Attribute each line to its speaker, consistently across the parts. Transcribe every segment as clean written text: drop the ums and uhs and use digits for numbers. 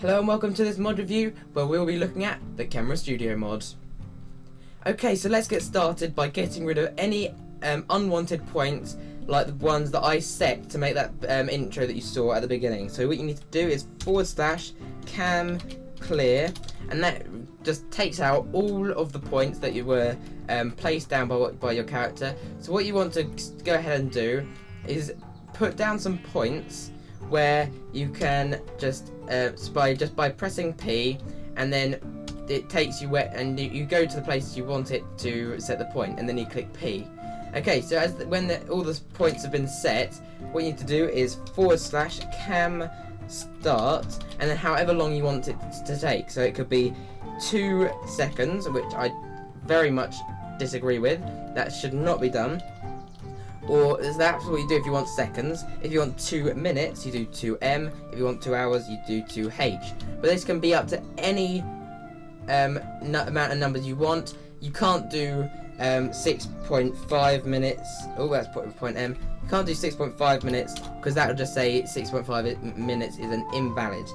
Speaker 1: Hello and welcome to this mod review where we'll be looking at the Camera Studio mod. Okay, so let's get started by getting rid of any unwanted points like the ones that I set to make that intro that you saw at the beginning. So what you need to do is /cam clear, and that just takes out all of the points that you were placed down by your character. So what you want to go ahead and do is put down some points where you can just by pressing P, and then it takes you where, and you go to the places you want it to set the point, and then you click P. Okay, so when all the points have been set, what you need to do is /cam start, and then however long you want it to take. So it could be 2 seconds, which I very much disagree with. That should not be done. Or that's what you do if you want seconds. If you want 2 minutes, you do 2M. If you want 2 hours, you do 2H. But this can be up to any amount of numbers you want. You can't do 6.5 minutes. Oh, that's point M. You can't do 6.5 minutes because that will just say 6.5 minutes is an invalid.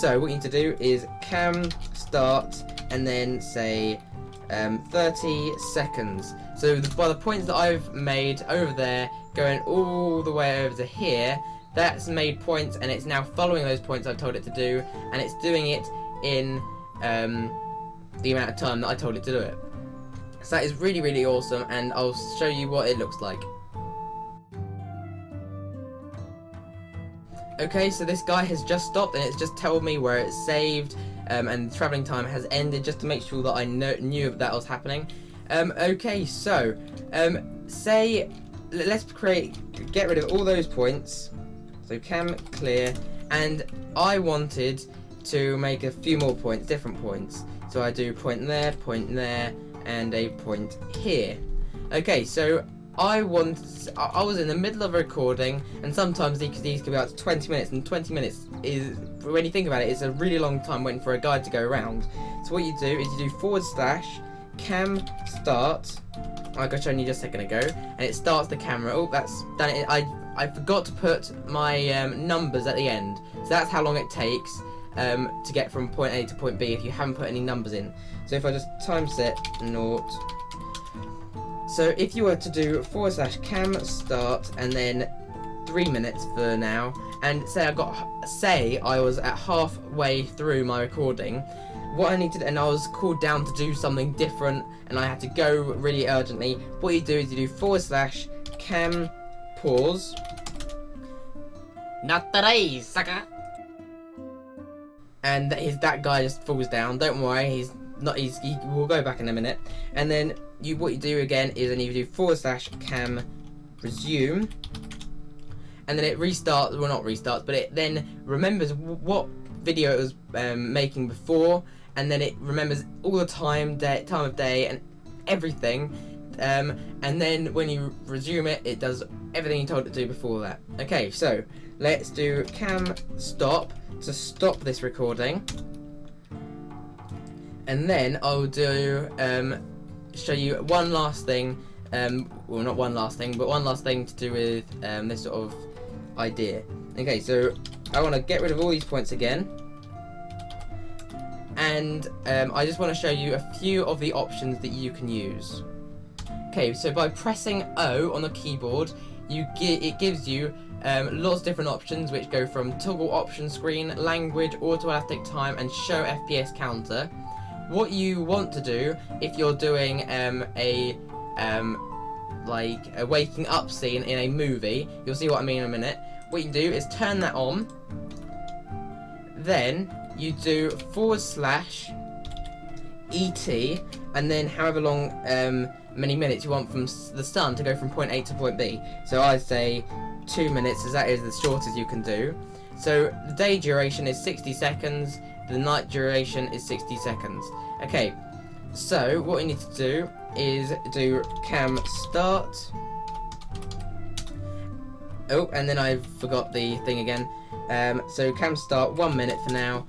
Speaker 1: So what you need to do is cam start and then say 30 seconds. So by the points that I've made over there going all the way over to here, that's made points, and it's now following those points I've told it to do, and it's doing it in the amount of time that I told it to do it. So that is really, really awesome, and I'll show you what it looks like. Okay, so this guy has just stopped, and it's just told me where it's saved, and travelling time has ended, just to make sure that I knew that was happening. Okay, so let's get rid of all those points. So cam clear, and I wanted to make a few more points, different points. So I do point there, and a point here. Okay, so I was in the middle of a recording, and sometimes these can be up to 20 minutes, and 20 minutes is, when you think about it, it's a really long time waiting for a guide to go around. So what you do is you do /cam start, like I showed you just a second ago, and it starts the camera. Oh, that's done it. I forgot to put my numbers at the end, so that's how long it takes to get from point A to point B if you haven't put any numbers in. So if I just time set 0. So if you were to do /cam start and then 3 minutes for now, and say I was at halfway through my recording, what I need to do, and I was called down to do something different, and I had to go really urgently. What you do is you do /cam pause.
Speaker 2: Not today, sucker.
Speaker 1: And that guy just falls down. Don't worry, he will go back in a minute. And then what you do again is then you do /cam resume, and then it restarts. Well, not restarts, but it then remembers what video it was making before, and then it remembers all the time of day, and everything. And then when you resume it, it does everything you told it to do before that. Okay, so let's do cam stop to stop this recording, and then I'll do show you one last thing. Well, not one last thing, but one last thing to do with this sort of idea. Okay, so I want to get rid of all these points again, and I just want to show you a few of the options that you can use. Okay, so by pressing O on the keyboard, it gives you lots of different options, which go from toggle option screen, language, auto elastic time, and show FPS counter. What you want to do if you're doing like a waking up scene in a movie, you'll see what I mean in a minute. What you can do is turn that on, then you do /ET, and then however long many minutes you want from the sun to go from point A to point B. So I say 2 minutes, as that is the shortest you can do. So the day duration is 60 seconds, the night duration is 60 seconds. Okay, so what you need to do is do cam start. Oh, and then I forgot the thing again. So cam start 1 minute for now.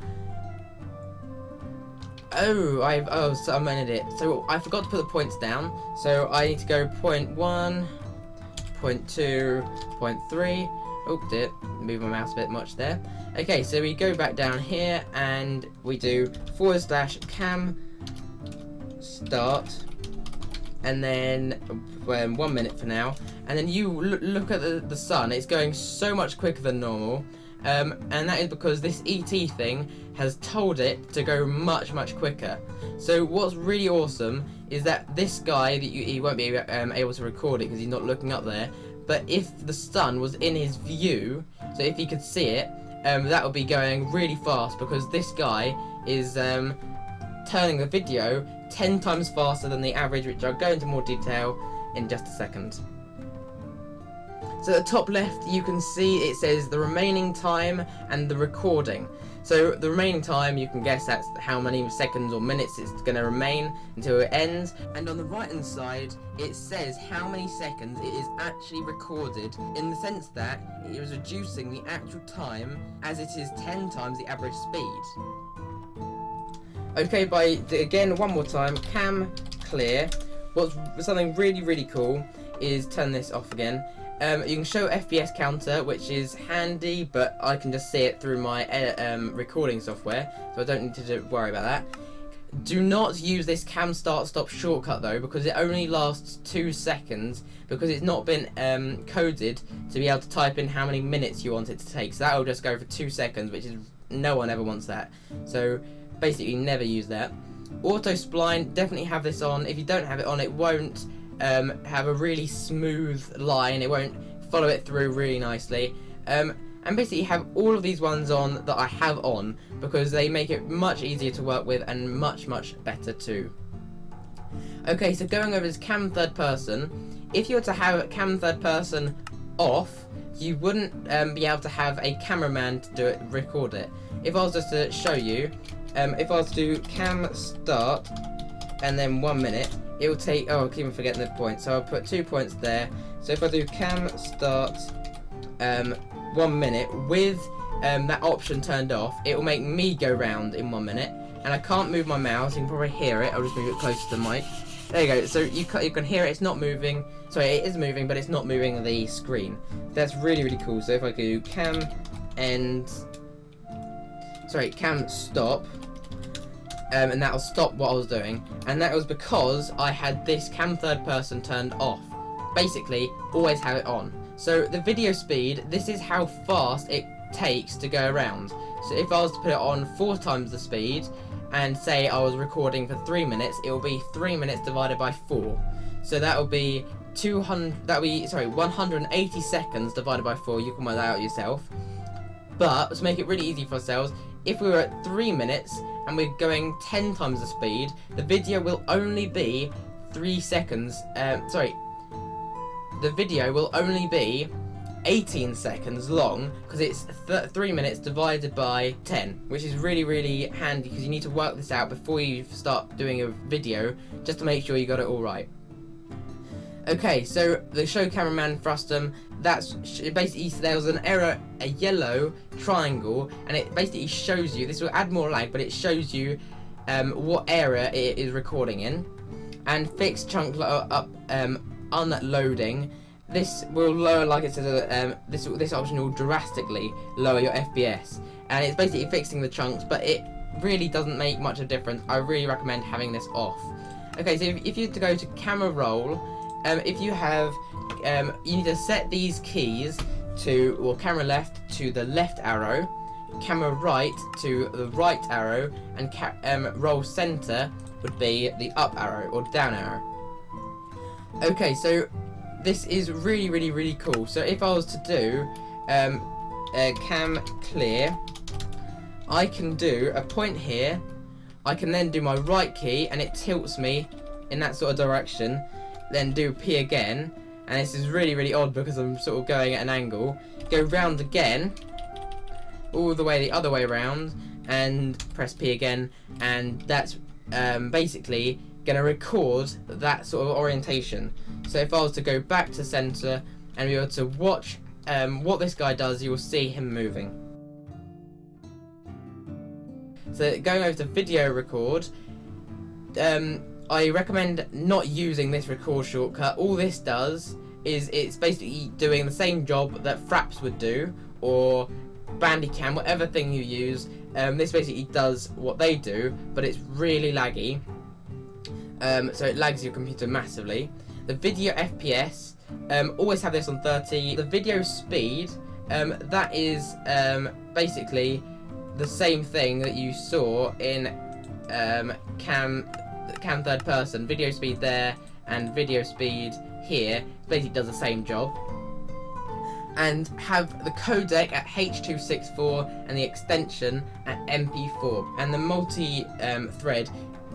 Speaker 1: So I'm an idiot. So I forgot to put the points down. So I need to go point 1, point 2, point 3, Oh dear, move my mouse a bit much there. Okay, so we go back down here and we do /cam start, and then 1 minute for now, and then you look at the sun. It's going so much quicker than normal, and that is because this ET thing has told it to go much quicker. So what's really awesome is that this guy, he won't be able to record it because he's not looking up there, but if the sun was in his view, so if he could see it, that would be going really fast, because this guy is turning the video 10 times faster than the average, which I'll go into more detail in just a second. So at the top left you can see it says the remaining time and the recording. So the remaining time, you can guess that's how many seconds or minutes it's going to remain until it ends, and on the right hand side it says how many seconds it is actually recorded, in the sense that it is reducing the actual time as it is 10 times the average speed. Okay, again one more time, cam clear. What's something really cool is turn this off again. You can show FPS counter, which is handy, but I can just see it through my recording software, so I don't need to worry about that. Do not use this cam start stop shortcut though, because it only lasts 2 seconds, because it's not been coded to be able to type in how many minutes you want it to take. So that will just go for 2 seconds, which is, no one ever wants that. So basically never use that. Auto spline, definitely have this on. If you don't have it on, it won't have a really smooth line, it won't follow it through really nicely, and basically have all of these ones on that I have on, because they make it much easier to work with and much better too. Okay, so going over this cam third person, if you were to have cam third person off, you wouldn't be able to have a cameraman to do it, record it. If I was just to show you, if I was to do cam start and then 1 minute, it will take, oh I keep on forgetting the point, so I'll put 2 points there. So if I do cam start 1 minute with that option turned off, it will make me go round in 1 minute, and I can't move my mouse. You can probably hear it. I'll just move it closer to the mic. There you go. So you can hear it. It's not moving. Sorry, it is moving, but it's not moving the screen. That's really cool. So if I do cam stop, and that'll stop what I was doing, and that was because I had this cam third person turned off. Basically, always have it on. So the video speed, this is how fast it takes to go around. So if I was to put it on 4 times the speed, and say I was recording for 3 minutes, it will be 3 minutes divided by 4. So that will be 180 seconds divided by 4. You can work that out yourself. But to make it really easy for ourselves, if we were at 3 minutes and we're going 10 times the speed, the video will only be 3 seconds. The video will only be 18 seconds long, because it's 3 minutes divided by 10, which is really handy, because you need to work this out before you start doing a video, just to make sure you got it all right. Okay, so the show cameraman frustum, that's basically, there was an error, a yellow triangle, and it basically shows you, this will add more lag, but it shows you what area it is recording in. And fix chunk unloading, this will lower, like it says, this option will drastically lower your FPS, and it's basically fixing the chunks, but it really doesn't make much of a difference. I really recommend having this off. Okay, so if you to go to camera roll, if you have, you need to set these keys to, or camera left to the left arrow, camera right to the right arrow, and roll center would be the up arrow or down arrow. Okay, so this is really cool. So if I was to do cam clear, I can do a point here, I can then do my right key and it tilts me in that sort of direction, then do P again, and this is really odd because I'm sort of going at an angle, go round again, all the way the other way around, and press P again, and that's basically gonna record that sort of orientation. So if I was to go back to center and we were to watch what this guy does, you will see him moving. So going over to video record, I recommend not using this record shortcut. All this does is it's basically doing the same job that Fraps would do, or Bandicam, whatever thing you use. This basically does what they do, but it's really laggy. So it lags your computer massively. The video FPS, always have this on 30. The video speed, that is basically the same thing that you saw in cam third person. Video speed there and video speed here basically does the same job. And have the codec at H.264 and the extension at MP4 and the multi-thread.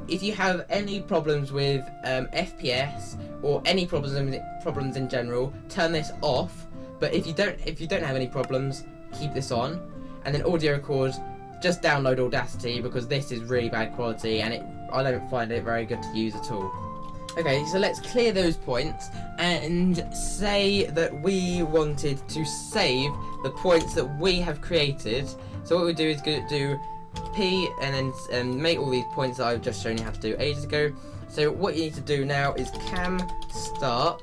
Speaker 1: If you have any problems with FPS or any problems in general, turn this off. But if you don't have any problems, keep this on. And then audio record, just download Audacity, because this is really bad quality and I don't find it very good to use at all. Okay, so let's clear those points and say that we wanted to save the points that we have created. So what we do is do P and then make all these points that I've just shown you how to do ages ago. So what you need to do now is cam start,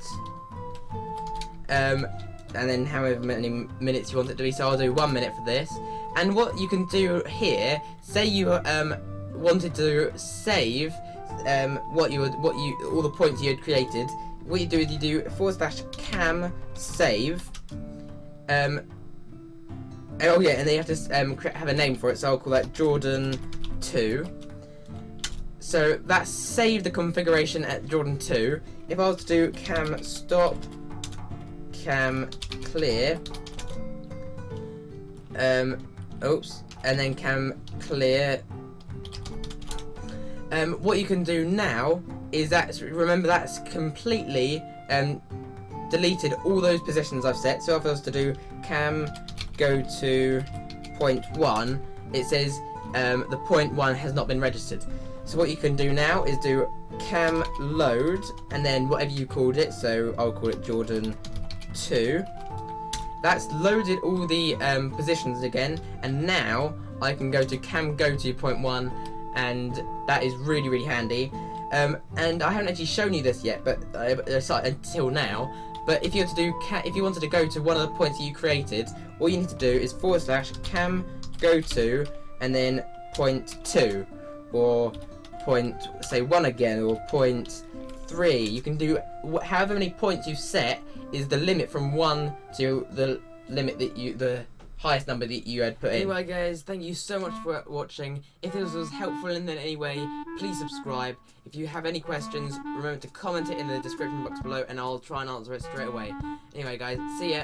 Speaker 1: and then however many minutes you want it to be. So I'll do 1 minute for this. And what you can do here, say you wanted to save all the points you had created. What you do is you do /cam save. Oh yeah, and then you have to have a name for it. So I'll call that Jordan 2. So that's saved the configuration at Jordan 2. If I was to do cam stop, cam clear, oops, and then cam clear. What you can do now is remember that's completely deleted all those positions I've set. So if I was to do cam go to point 1, it says the point 1 has not been registered. So what you can do now is do cam load and then whatever you called it. So I'll call it Jordan 2. That's loaded all the positions again, and now I can go to cam go to point 1, and that is really, really handy. And I haven't actually shown you this yet, but until now. But if you wanted to go to one of the points that you created, all you need to do is /cam go to and then point 2, or point say 1 again, or point 3. You can do however many points you set is the limit from 1 to the limit that the highest number that you had put in. Anyway guys, thank you so much for watching. If this was helpful in any way, please subscribe. If you have any questions, remember to comment it in the description box below and I'll try and answer it straight away. Anyway guys, see ya.